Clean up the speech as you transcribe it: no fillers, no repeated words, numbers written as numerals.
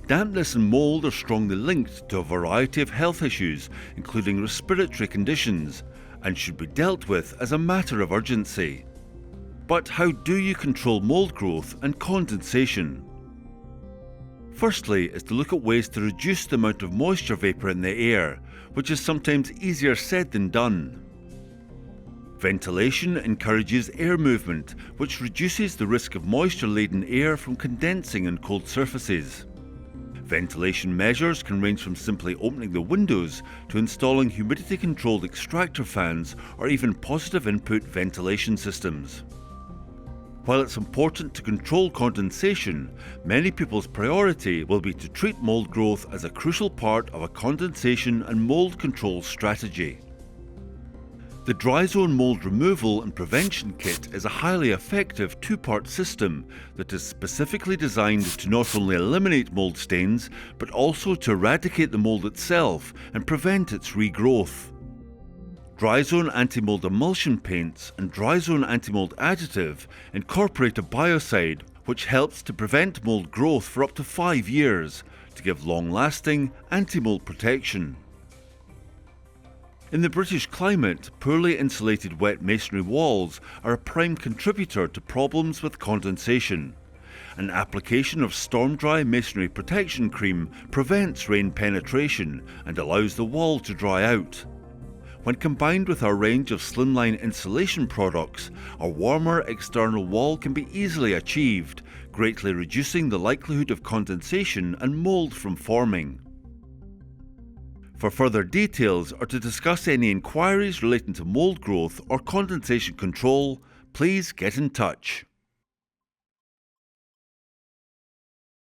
Dampness and mould are strongly linked to a variety of health issues, including respiratory conditions, and should be dealt with as a matter of urgency. But how do you control mould growth and condensation? Firstly is to look at ways to reduce the amount of moisture vapour in the air, which is sometimes easier said than done. Ventilation encourages air movement, which reduces the risk of moisture-laden air from condensing on cold surfaces. Ventilation measures can range from simply opening the windows to installing humidity-controlled extractor fans or even positive input ventilation systems. While it's important to control condensation, many people's priority will be to treat mould growth as a crucial part of a condensation and mould control strategy. The Dry Zone Mould Removal and Prevention Kit is a highly effective two-part system that is specifically designed to not only eliminate mould stains, but also to eradicate the mould itself and prevent its regrowth. Dry Zone Anti-Mould Emulsion Paints and Dry Zone Anti-Mould Additive incorporate a biocide which helps to prevent mould growth for up to 5 years to give long-lasting anti-mould protection. In the British climate, poorly insulated wet masonry walls are a prime contributor to problems with condensation. An application of storm-dry masonry protection cream prevents rain penetration and allows the wall to dry out. When combined with our range of slimline insulation products, a warmer external wall can be easily achieved, greatly reducing the likelihood of condensation and mould from forming. For further details or to discuss any inquiries relating to mould growth or condensation control, please get in touch.